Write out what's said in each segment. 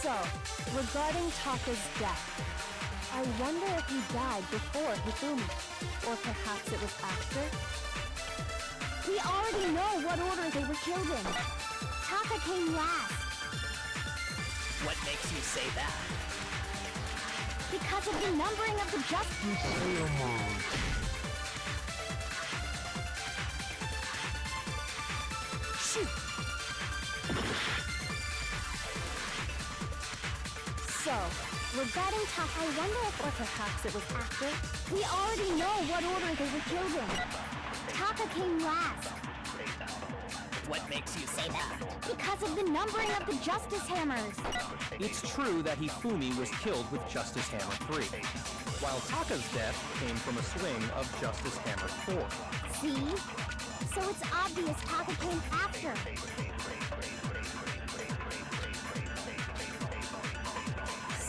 So, regarding Taka's death, I wonder if he died before Hifumi, or perhaps it was after? We already know what order they were killed in. Taka came last. What makes you say that? Because of the numbering of the justice hammer. Shoot! So, regarding Taka, I wonder if or perhaps it was after? We already know what order they were killed in. Taka came last. What makes you say that? Because of the numbering of the Justice Hammers. It's true that Hifumi was killed with Justice Hammer 3, while Taka's death came from a swing of Justice Hammer 4. See? So it's obvious Taka came after.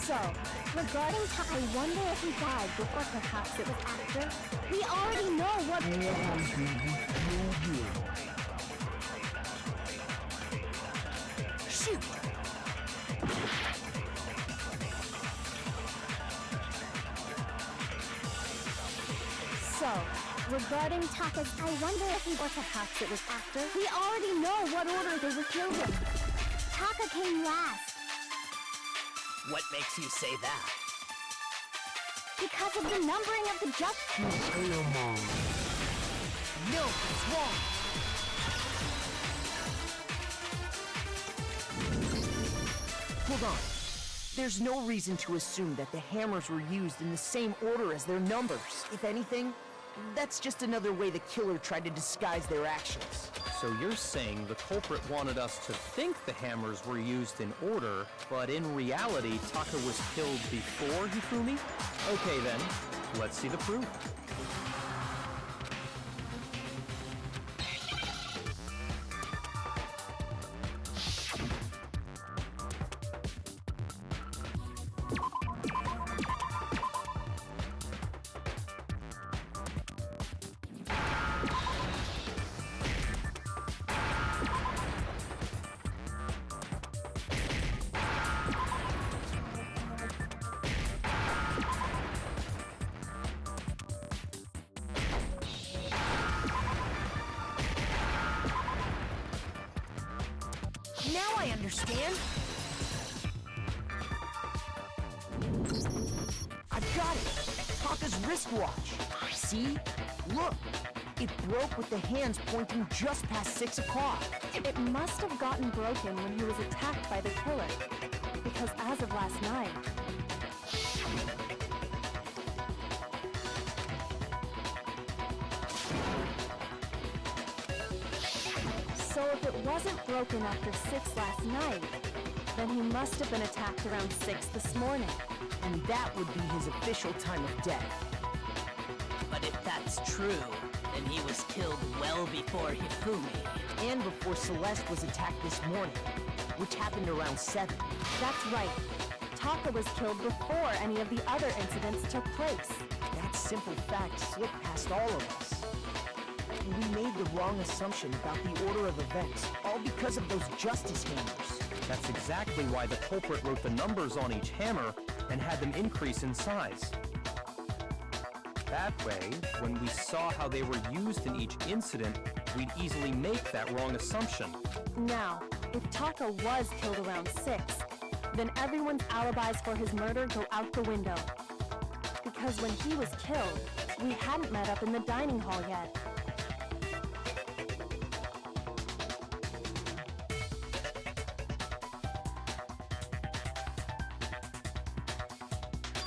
So, regarding Taka, I wonder if he died before perhaps it was after? We already know what... Shoot! So, regarding Taka's, I wonder if he, or perhaps it was after? We already know what order they were killed in. Taka came last. What makes you say that? Because of the numbering of the justice hammer. No, it's wrong! Hold on. There's no reason to assume that the hammers were used in the same order as their numbers. If anything, that's just another way the killer tried to disguise their actions. So you're saying the culprit wanted us to think the hammers were used in order, but in reality, Taka was killed before Hifumi? Okay then, let's see the proof. Now I understand! I've got it! Taka's wristwatch! See? Look! It broke with the hands pointing just past 6 o'clock. It must have gotten broken when he was attacked by the killer. Because as of last night... So if it wasn't broken after 6 last night, then he must have been attacked around 6 this morning. And that would be his official time of death. But if that's true, then he was killed well before Hifumi. And before Celeste was attacked this morning, which happened around 7. That's right. Taka was killed before any of the other incidents took place. That simple fact slipped past all of us. We made the wrong assumption about the order of events, all because of those justice hammers. That's exactly why the culprit wrote the numbers on each hammer and had them increase in size. That way, when we saw how they were used in each incident, we'd easily make that wrong assumption. Now, if Taka was killed around 6, then everyone's alibis for his murder go out the window. Because when he was killed, we hadn't met up in the dining hall yet.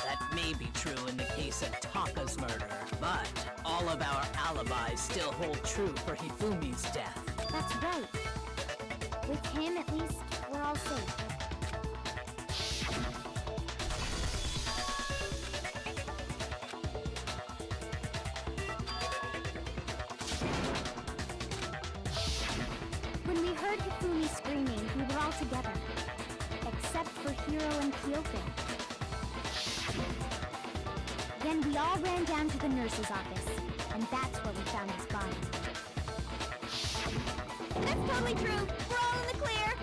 That may be true in the case of Taka's murder, but all of our alibis still hold true for Hifumi's death. That's right. With him, at least, we're all safe. When we heard Hifumi screaming, we were all together. Except for Hiro and Kyoto. Then we all ran down to the nurse's office, and that's where we found his body. That's totally true! We're all in the clear!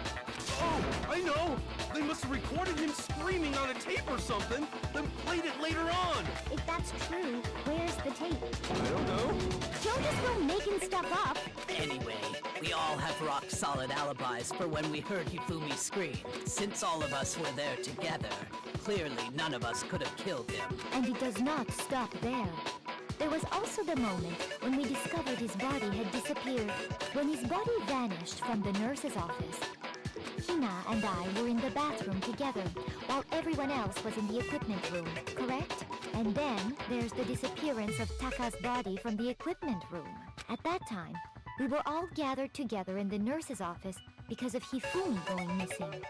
Oh, I know! They must have recorded him screaming on a tape or something, then played it later on. If that's true, where's the tape? I don't know. Don't just go making stuff up. Anyway, we all have rock-solid alibis for when we heard Hifumi scream. Since all of us were there together, clearly none of us could have killed him. And it does not stop there. There was also the moment when we discovered his body had disappeared. When his body vanished from the nurse's office, Hina and I were in the bathroom together, while everyone else was in the equipment room, correct? And then there's the disappearance of Taka's body from the equipment room. At that time, we were all gathered together in the nurse's office because of Hifumi going missing.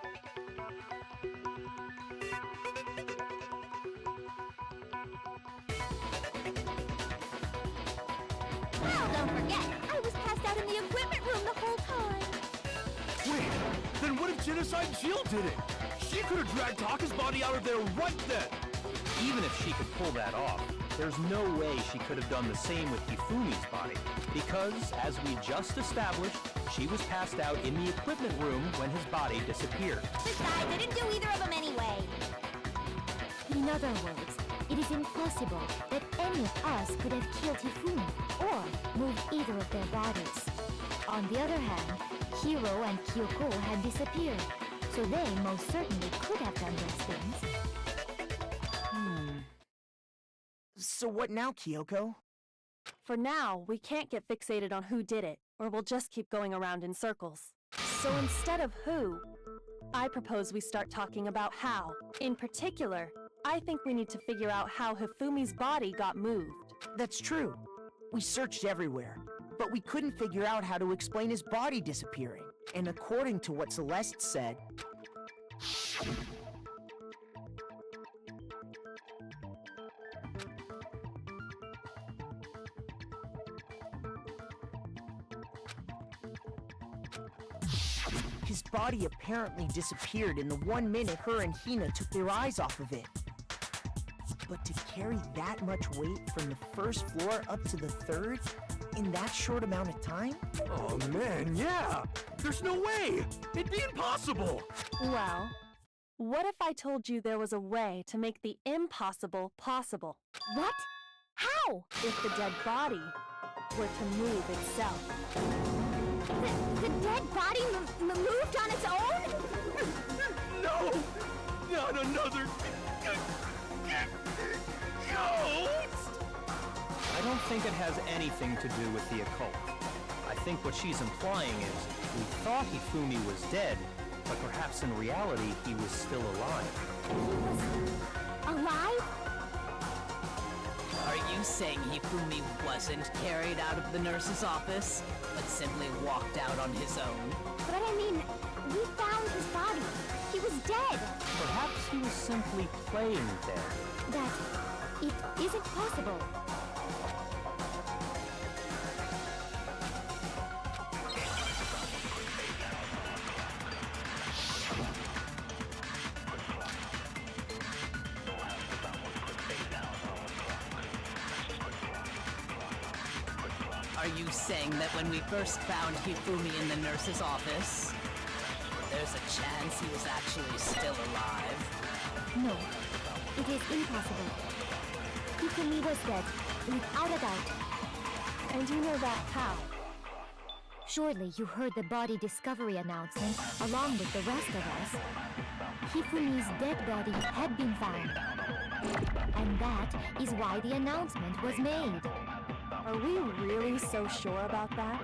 Oh, don't forget, I was passed out in the equipment room the whole time. Wait, then what if Genocide Jill did it? She could have dragged Taka's body out of there right then. Even if she could pull that off, there's no way she could have done the same with Hifumi's body. Because, as we just established, she was passed out in the equipment room when his body disappeared. Besides, I didn't do either of them anyway. In other words, it is impossible that any of us could have killed Hifumi or moved either of their bodies. On the other hand, Hiro and Kyoko had disappeared, so they most certainly could have done those things. So what now, Kyoko? For now, we can't get fixated on who did it, or we'll just keep going around in circles. So instead of who, I propose we start talking about how. In particular, I think we need to figure out how Hifumi's body got moved. That's true. We searched everywhere, but we couldn't figure out how to explain his body disappearing. And according to what Celeste said, his body apparently disappeared in the 1 minute her and Hina took their eyes off of it. But to carry that much weight from the first floor up to the third in that short amount of time? Oh man, yeah! There's no way! It'd be impossible! Well, what if I told you there was a way to make the impossible possible? What? How? If the dead body were to move itself. The dead body moved on its own? No! Not another... ghost! I don't think it has anything to do with the occult. I think what she's implying is, we thought Hifumi was dead, but perhaps in reality he was still alive. Alive? Are you saying Hifumi wasn't carried out of the nurse's office, but simply walked out on his own? But I mean, we found his body. He was dead. Perhaps he was simply playing dead. That it isn't possible. Are you saying that when we first found Hifumi in the nurse's office, there's a chance he was actually still alive? No, it is impossible. Hifumi was dead, without a doubt. And you know that how? Surely you heard the body discovery announcement along with the rest of us. Hifumi's dead body had been found. And that is why the announcement was made. Are we really so sure about that?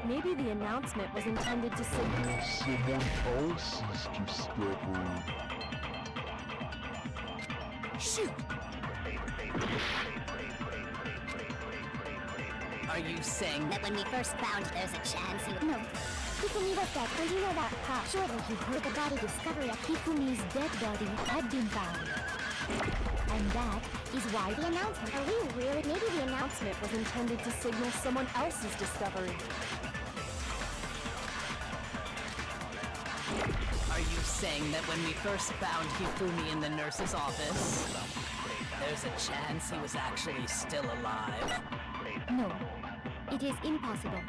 Maybe the announcement was intended to signal Someone else's discovery. shoot! Are you saying that That when we first found there's a chance he would... No. Hifumi was dead, and you know that how? Surely you heard the body discovery of Hifumi's dead body had been found. And that is why the announcement... Are we really? Maybe the announcement was intended to signal someone else's discovery. Are you saying that when we first found Hifumi in the nurse's office, there's a chance he was actually still alive? No. It is impossible.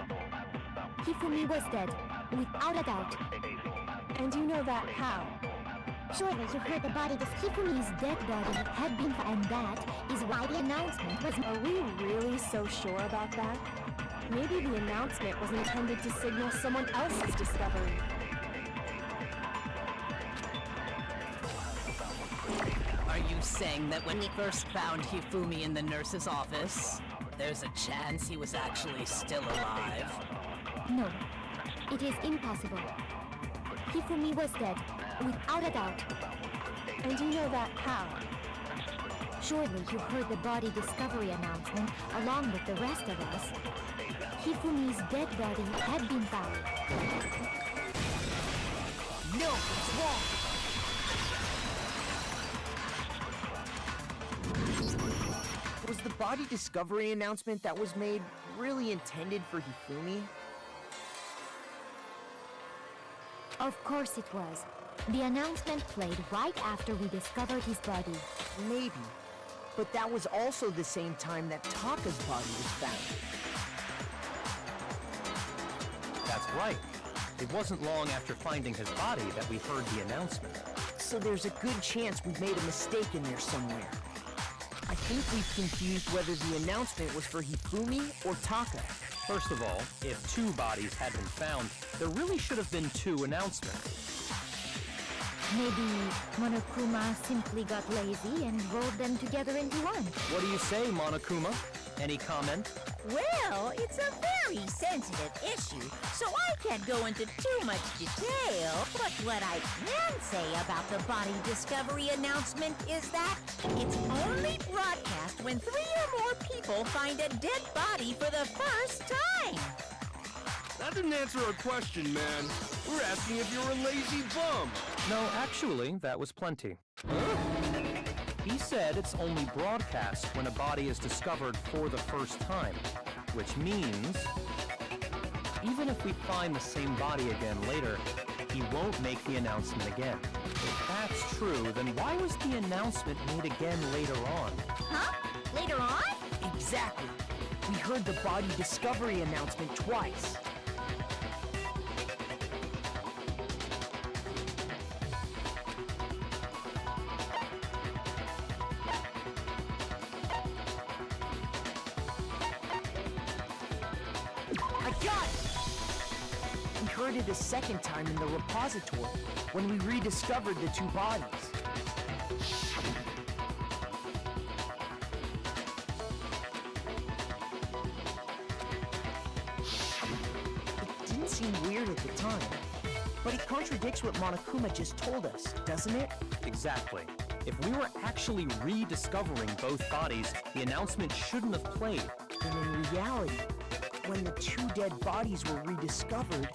Hifumi was dead, without a doubt. And you know that how? Surely you heard the body of Hifumi's dead body had been found, and that is why the announcement was... Are we really so sure about that? Maybe the announcement was intended to signal someone else's discovery. Are you saying that when we first found Hifumi in the nurse's office, there's a chance he was actually still alive? No, it is impossible. Hifumi was dead, without a doubt. And you know that how? Surely you heard the body discovery announcement along with the rest of us. Hifumi's dead body had been found. No, it's wrong! Was the body discovery announcement that was made really intended for Hifumi? Of course it was. The announcement played right after we discovered his body. Maybe. But that was also the same time that Taka's body was found. That's right. It wasn't long after finding his body that we heard the announcement. So there's a good chance we've made a mistake in there somewhere. I think we've confused whether the announcement was for Hifumi or Taka. First of all, if 2 bodies had been found, there really should have been 2 announcements. Maybe Monokuma simply got lazy and rolled them together into one. What do you say, Monokuma? Any comment? Well, it's a very sensitive issue, so I can't go into too much detail. But what I can say about the body discovery announcement is that it's only broadcast when 3 or more people find a dead body for the first time. That didn't answer our question, man. We're asking if you're a lazy bum. No, actually, that was plenty. He said it's only broadcast when a body is discovered for the first time, which means even if we find the same body again later, he won't make the announcement again. If that's true, then why was the announcement made again later on? Huh? Later on? Exactly. We heard the body discovery announcement twice. We heard it a second time in the repository, when we rediscovered the 2 bodies. It didn't seem weird at the time, but it contradicts what Monokuma just told us, doesn't it? Exactly. If we were actually rediscovering both bodies, the announcement shouldn't have played. And in reality, when the 2 dead bodies were rediscovered,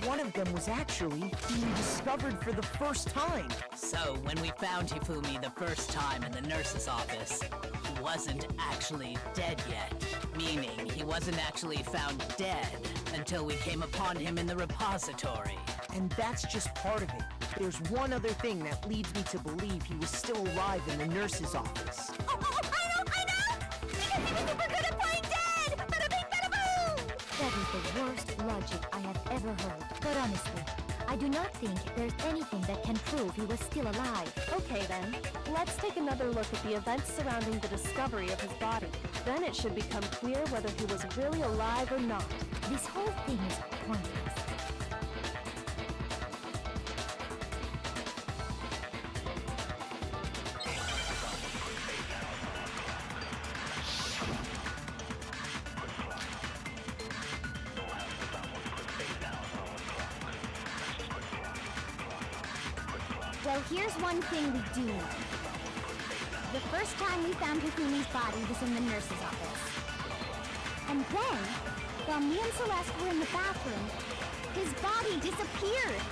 one of them was actually being discovered for the first time. So, when we found Hifumi the first time in the nurse's office, he wasn't actually dead yet. Meaning, he wasn't actually found dead until we came upon him in the repository. And that's just part of it. There's one other thing that leads me to believe he was still alive in the nurse's office. Oh, I know! Because he was super good at playing dead! Bada bing, bada boom! That is the worst logic I have ever heard. But honestly, I do not think there's anything that can prove he was still alive. Okay then, let's take another look at the events surrounding the discovery of his body. Then it should become clear whether he was really alive or not. This whole thing is pointless. Well, here's one thing we do know. The first time we found Hifumi's body was in the nurse's office. And then, while me and Celeste were in the bathroom, his body disappeared.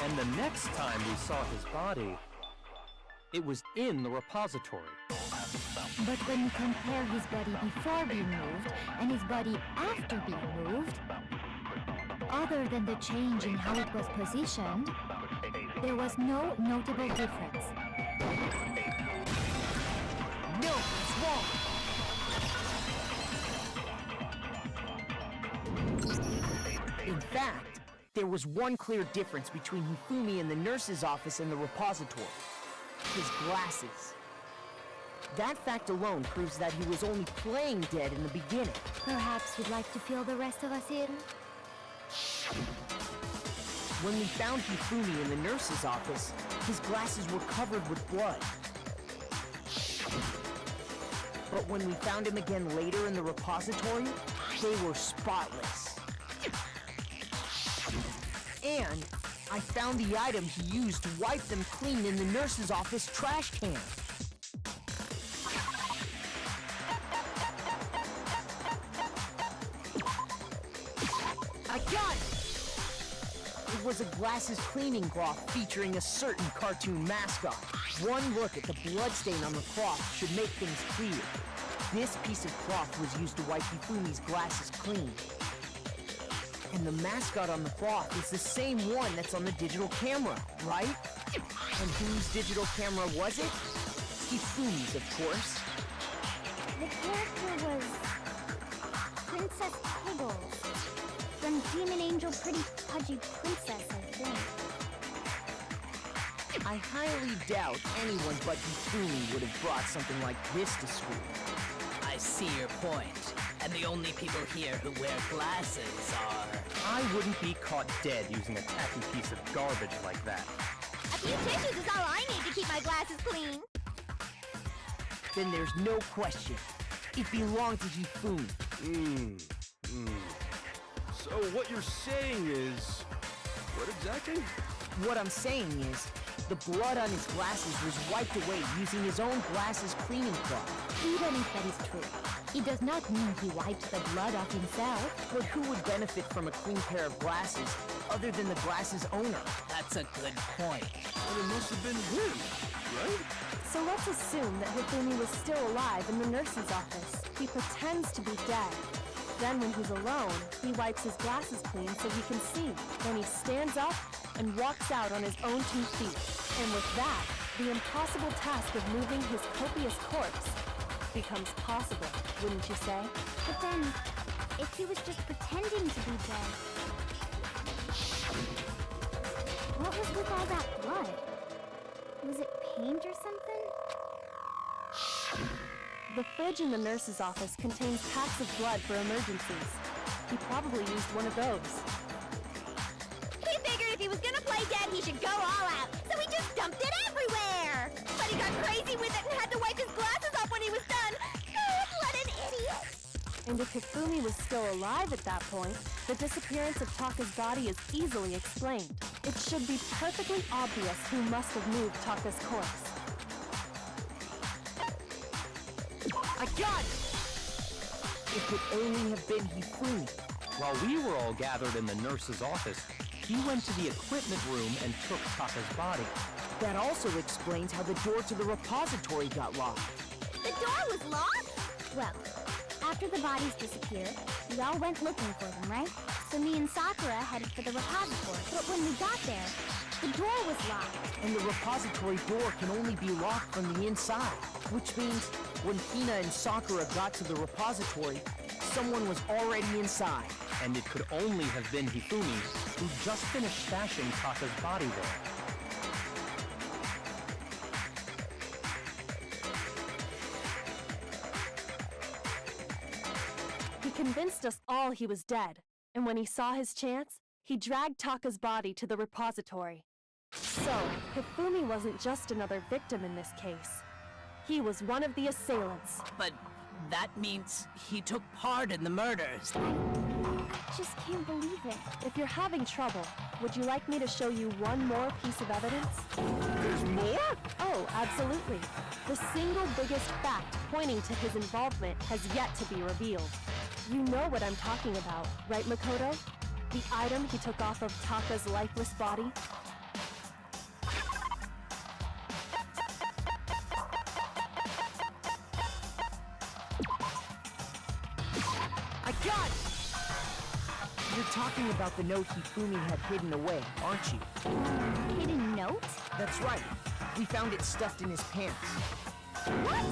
And the next time we saw his body, it was in the repository. But when you compare his body before being moved and his body after being moved, other than the change in how it was positioned, there was no notable difference. No, it's wrong! In fact, There was one clear difference between Hifumi in the nurse's office and the repository. His glasses. That fact alone proves that he was only playing dead in the beginning. Perhaps you'd like to fill the rest of us in? When we found Hifumi in the nurse's office, his glasses were covered with blood. But when we found him again later in the repository, they were spotless. And I found the item he used to wipe them clean in the nurse's office trash can. I got it! It was a glasses cleaning cloth featuring a certain cartoon mascot. One look at the bloodstain on the cloth should make things clear. This piece of cloth was used to wipe Hifumi's glasses clean. And the mascot on the cloth is the same one that's on the digital camera, right? And whose digital camera was it? Hifumi's, of course. The character was Princess Piggles. From Demon Angel Pretty Pudgy Princess, I think. I highly doubt anyone but Hifumi would have brought something like this to school. I see your point. And the only people here who wear glasses are... I wouldn't be caught dead using a tacky piece of garbage like that. A few tissues is all I need to keep my glasses clean. Then there's no question. It belonged to Hifumi. So what you're saying is... What exactly? What I'm saying is, the blood on his glasses was wiped away using his own glasses cleaning cloth. Even if that is true, it does not mean he wiped the blood off himself. But who would benefit from a clean pair of glasses other than the glasses owner? That's a good point. Well, it must have been him, right? So let's assume that Hifumi was still alive in the nurse's office. He pretends to be dead. Then when he's alone, he wipes his glasses clean so he can see. Then he stands up and walks out on his own 2 feet. And with that, the impossible task of moving his copious corpse becomes possible, wouldn't you say? But then, if he was just pretending to be dead, what was with all that blood? Was it paint or something? The fridge in the nurse's office contains packs of blood for emergencies. He probably used one of those. He figured if he was gonna play dead, he should go all out, so he just dumped it everywhere! But he got crazy with it and had to wipe his glasses off when he was done! Oh, what an idiot! And if Hifumi was still alive at that point, the disappearance of Taka's body is easily explained. It should be perfectly obvious who must have moved Taka's corpse. I got it! It could only have been Hifumi. While we were all gathered in the nurse's office, he went to the equipment room and took Taka's body. That also explains how the door to the repository got locked. The door was locked? Well, after the bodies disappeared, we all went looking for them, right? So me and Sakura headed for the repository. But when we got there, the door was locked. And the repository door can only be locked from the inside. Which means, when Hina and Sakura got to the repository, someone was already inside. And it could only have been Hifumi, who just finished stashing Taka's body there. He convinced us all he was dead, and when he saw his chance, he dragged Taka's body to the repository. So, Hifumi wasn't just another victim in this case. He was one of the assailants. But that means he took part in the murders. I just can't believe it. If you're having trouble, would you like me to show you one more piece of evidence? There's more? Oh, absolutely. The single biggest fact pointing to his involvement has yet to be revealed. You know what I'm talking about, right, Makoto? The item he took off of Taka's lifeless body? I got it! You're talking about the note Hifumi had hidden away, aren't you? Hidden note? That's right. We found it stuffed in his pants. What?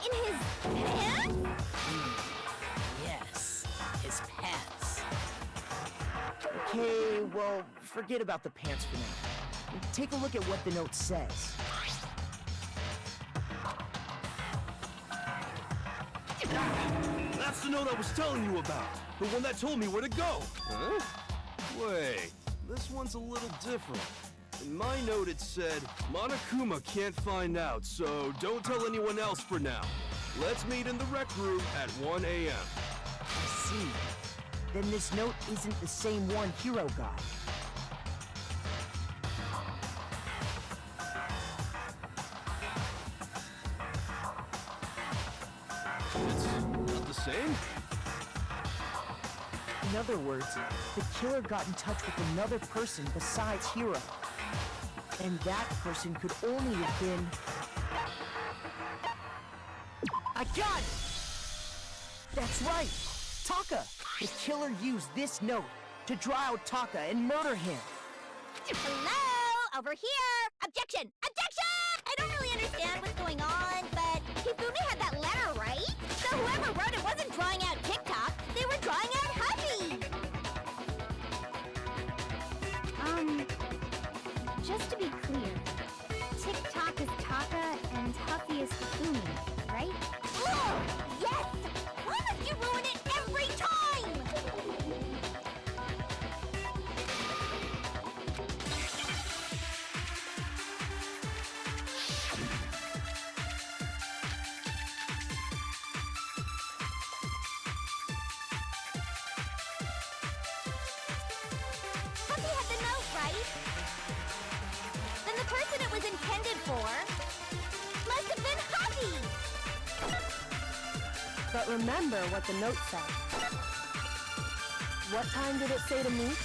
In his pants? Yes, his pants. Okay, well, forget about the pants for now. Take a look at what the note says. That's the note I was telling you about. The one that told me where to go. Huh? Wait, this one's a little different. In my note it said, Monokuma can't find out, so don't tell anyone else for now. Let's meet in the rec room at 1 a.m. I see. Then this note isn't the same one Hero got. It's not the same? In other words, the killer got in touch with another person besides Hero. And that person could only have been... I got it! That's right! Taka! The killer used this note to draw out Taka and murder him. Hello? Over here! Objection! Objection! I don't really understand what's going on, but Hifumi had that letter, right? So whoever wrote it wasn't drawing out TikTok, they were drawing out Huffy! Just to be clear, TikTok is Taka and Huffy is Hifumi, right? Oh, yes! Why must you ruin it every time? Huffy had the note, right? Then the person it was intended for must have been Huffy! But remember what the note said. What time did it say to meet?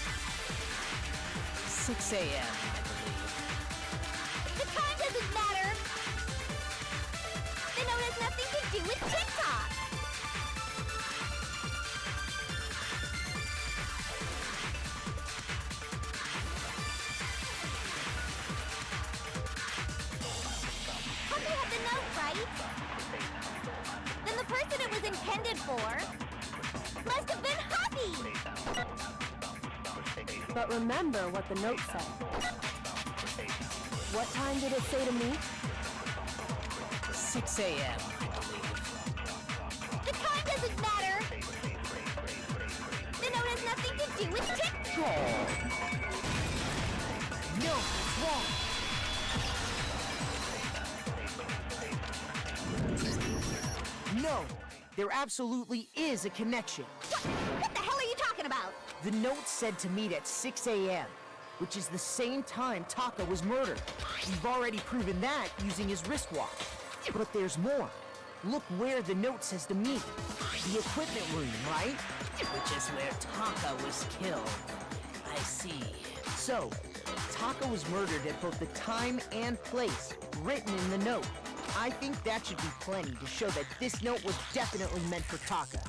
6 a.m., I believe. The time doesn't matter! The note has nothing to do with TikTok! Huffy had the note, right? Then the person it was intended for must have been Huffy! But remember what the note said. What time did it say to meet? 6 a.m., I believe. The time doesn't matter! The note has nothing to do with TikTok! No, it's wrong! No, there absolutely is a connection. What the hell are you talking about? The note said to meet at 6 a.m., which is the same time Taka was murdered. We've already proven that using his wristwatch. But there's more. Look where the note says to meet. The equipment room, right? Which is where Taka was killed. I see. So, Taka was murdered at both the time and place written in the note. I think that should be plenty to show that this note was definitely meant for Taka.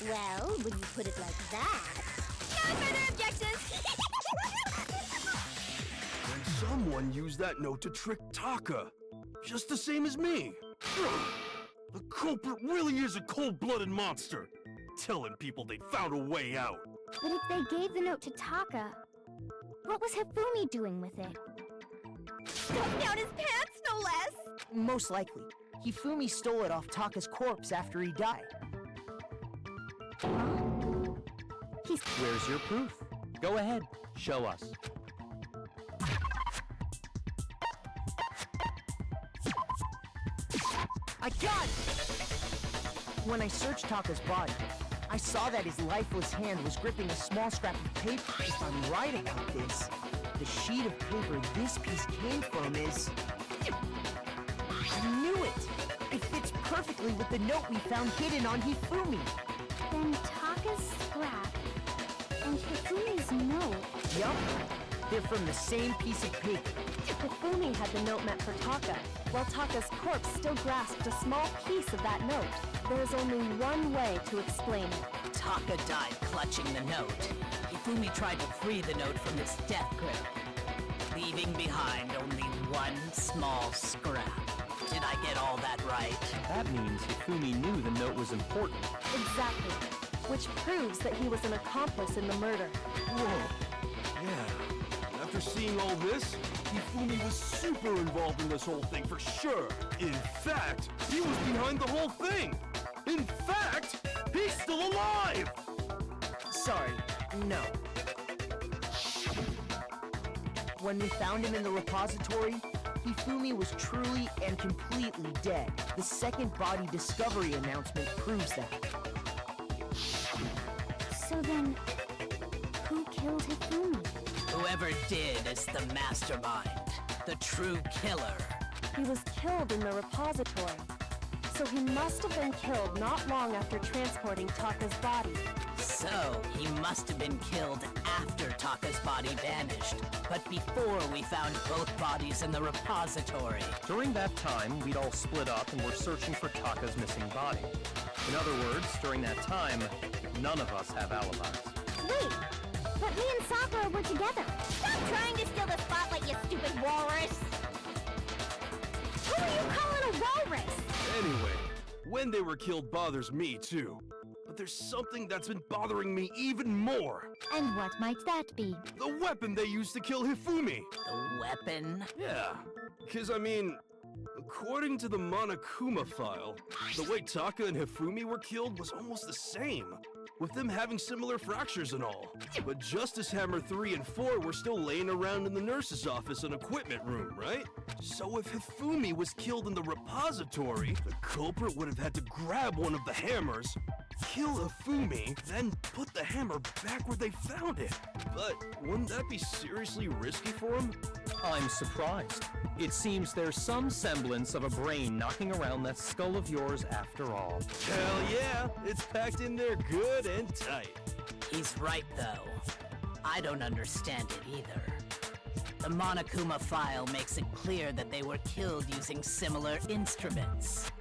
Well, when you put it like that... No further objections! And someone used that note to trick Taka. Just the same as me. The culprit really is a cold-blooded monster. Telling people they found a way out. But if they gave the note to Taka, what was Hifumi doing with it? Stuffed down his pants, no less! Most likely. Hifumi stole it off Taka's corpse after he died. Where's your proof? Go ahead, show us. I got it! When I searched Taka's body, I saw that his lifeless hand was gripping a small scrap of paper. If I'm right about this, the sheet of paper this piece came from is... I knew it! It fits perfectly with the note we found hidden on Hifumi. Then Taka's scrap and Hifumi's note. Yup. They're from the same piece of paper. Hifumi had the note meant for Taka, while Taka's corpse still grasped a small piece of that note. There is only one way to explain it. Taka died clutching the note. Hifumi tried to free the note from its death grip, leaving behind only one small scrap. Did I get all that right? That means Hifumi knew the note was important. Exactly. which proves that he was an accomplice in the murder. Whoa. Yeah. After seeing all this, Hifumi was super involved in this whole thing for sure. In fact, he was behind the whole thing. In fact, he's still alive! Sorry, no. When we found him in the repository, Hifumi was truly and completely dead. The second body discovery announcement proves that. So then, who killed Hifumi? Whoever did is the mastermind, the true killer. He was killed in the repository, so he must have been killed not long after transporting Taka's body. So, he must have been killed after Taka's body vanished, but before we found both bodies in the repository. During that time, we'd all split up and were searching for Taka's missing body. In other words, during that time, none of us have alibis. Wait, but me and Sakura were together. Stop trying to steal the spotlight, you stupid walrus! Who are you calling a walrus? Anyway, when they were killed bothers me too. But there's something that's been bothering me even more. And what might that be? The weapon they used to kill Hifumi. The weapon? Yeah, because I mean, according to the Monokuma file, the way Taka and Hifumi were killed was almost the same, with them having similar fractures and all. But Justice Hammer 3 and 4 were still laying around in the nurse's office and equipment room, right? So if Hifumi was killed in the repository, the culprit would have had to grab one of the hammers, kill Hifumi, then put the hammer back where they found it. But wouldn't that be seriously risky for him? I'm surprised. It seems there's some semblance of a brain knocking around that skull of yours after all. Hell yeah, it's packed in there good and tight. He's right, though. I don't understand it either. The Monokuma file makes it clear that they were killed using similar instruments.